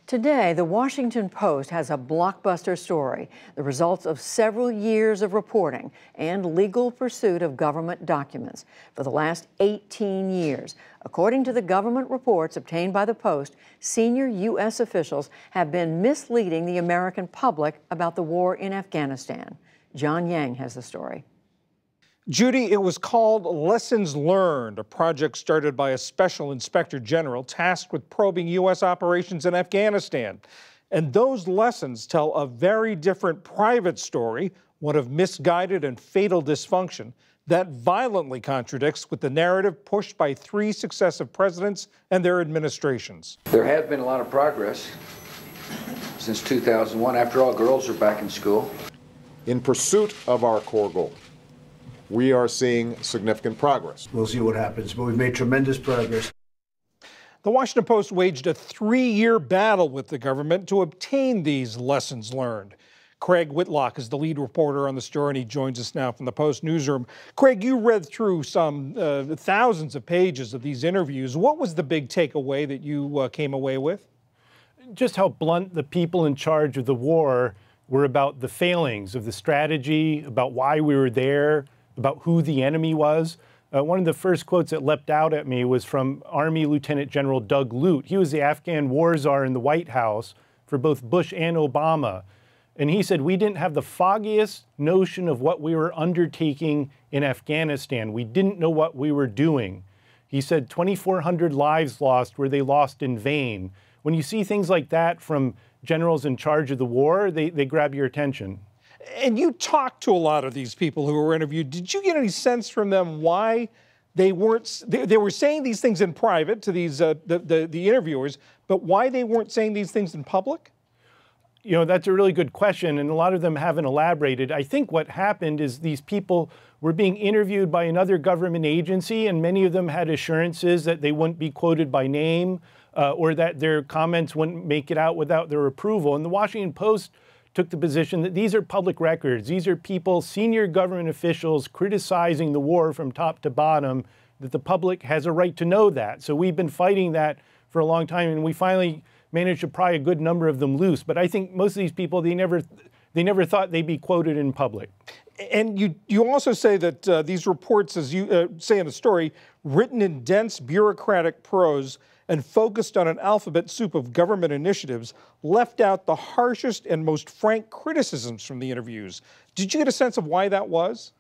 Today, the Washington Post has a blockbuster story, the results of several years of reporting and legal pursuit of government documents for the last 18 years. According to the government reports obtained by the Post, senior U.S. officials have been misleading the American public about the war in Afghanistan. John Yang has the story. Judy, it was called Lessons Learned, a project started by a special inspector general tasked with probing U.S. operations in Afghanistan. And those lessons tell a very different private story, one of misguided and fatal dysfunction, that violently contradicts with the narrative pushed by 3 successive presidents and their administrations. There has been a lot of progress since 2001. After all, girls are back in school. In pursuit of our core goal, we are seeing significant progress. We'll see what happens, but we've made tremendous progress. The Washington Post waged a 3-year battle with the government to obtain these lessons learned. Craig Whitlock is the lead reporter on the story, and he joins us now from the Post newsroom. Craig, you read through some thousands of pages of these interviews. What was the big takeaway that you came away with? Just how blunt the people in charge of the war were about the failings of the strategy, about why we were there, about who the enemy was. One of the first quotes that leapt out at me was from Army Lieutenant General Doug Lute. He was the Afghan war czar in the White House for both Bush and Obama. And he said, we didn't have the foggiest notion of what we were undertaking in Afghanistan. We didn't know what we were doing. He said 2,400 lives lost were they lost in vain. When you see things like that from generals in charge of the war, they grab your attention. And you talked to a lot of these people who were interviewed. Did you get any sense from them why they weren't, they were saying these things in private to these, the interviewers, but why they weren't saying these things in public? You know, that's a really good question, and a lot of them haven't elaborated. I think what happened is these people were being interviewed by another government agency, and many of them had assurances that they wouldn't be quoted by name or that their comments wouldn't make it out without their approval. And the Washington Post took the position that these are public records. These are people, senior government officials, criticizing the war from top to bottom, that the public has a right to know that. So we've been fighting that for a long time, and we finally managed to pry a good number of them loose. But I think most of these people, they never thought they'd be quoted in public. And you also say that these reports, as you say in the story, written in dense bureaucratic prose and focused on an alphabet soup of government initiatives, left out the harshest and most frank criticisms from the interviews. Did you get a sense of why that was?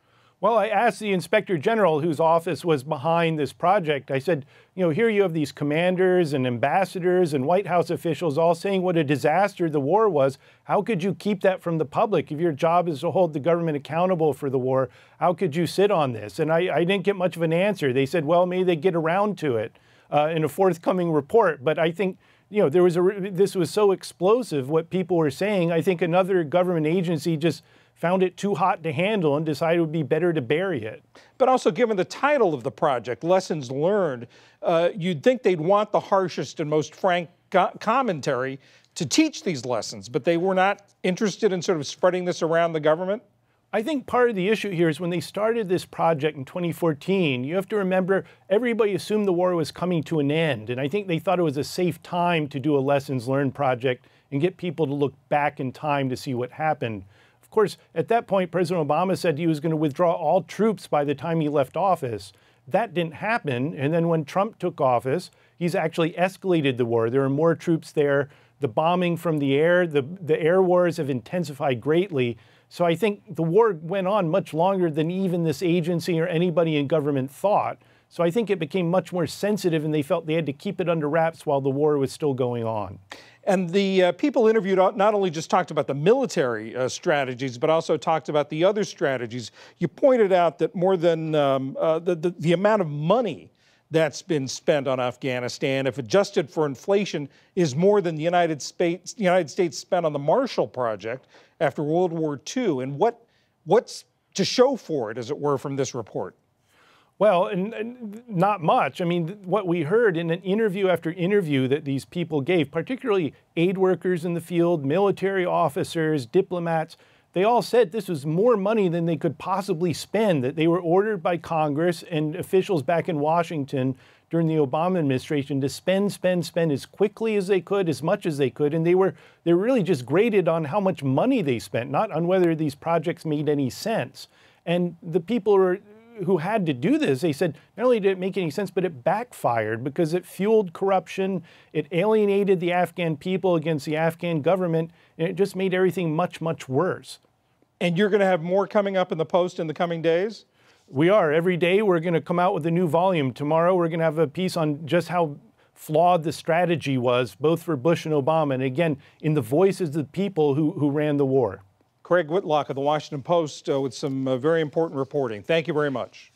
Well, I asked the Inspector General, whose office was behind this project, I said, you know, here you have these commanders and ambassadors and White House officials all saying what a disaster the war was. How could you keep that from the public? If your job is to hold the government accountable for the war, how could you sit on this? And I didn't get much of an answer. They said, well, maybe they get around to it in a forthcoming report. But I think, you know, this was so explosive, what people were saying. I think another government agency just found it too hot to handle and decided it would be better to bury it. But also, given the title of the project, Lessons Learned, you'd think they'd want the harshest and most frank commentary to teach these lessons, but they were not interested in sort of spreading this around the government? I think part of the issue here is when they started this project in 2014, you have to remember everybody assumed the war was coming to an end. And I think they thought it was a safe time to do a lessons learned project and get people to look back in time to see what happened. Of course, at that point, President Obama said he was going to withdraw all troops by the time he left office. That didn't happen. And then when Trump took office, he's actually escalated the war. There are more troops there. The bombing from the air, the air wars have intensified greatly. So I think the war went on much longer than even this agency or anybody in government thought. So I think it became much more sensitive, and they felt they had to keep it under wraps while the war was still going on. And the people interviewed not only just talked about the military strategies, but also talked about the other strategies. You pointed out that more than the amount of money that's been spent on Afghanistan, if adjusted for inflation, is more than the United States spent on the Marshall Project after World War II. And what's to show for it, as it were, from this report? Well, and not much. I mean, what we heard in an interview after interview that these people gave, particularly aid workers in the field, military officers, diplomats, they all said this was more money than they could possibly spend, that they were ordered by Congress and officials back in Washington during the Obama administration to spend as quickly as they could, as much as they could. And they were really just graded on how much money they spent, not on whether these projects made any sense. And the people who had to do this, they said, not only did it make any sense, but it backfired because it fueled corruption, it alienated the Afghan people against the Afghan government, and it just made everything much, much worse. And you're going to have more coming up in the Post in the coming days? We are. Every day we're going to come out with a new volume. Tomorrow we're going to have a piece on just how flawed the strategy was, both for Bush and Obama, and again, in the voices of the people who ran the war. Craig Whitlock of the Washington Post with some very important reporting. Thank you very much.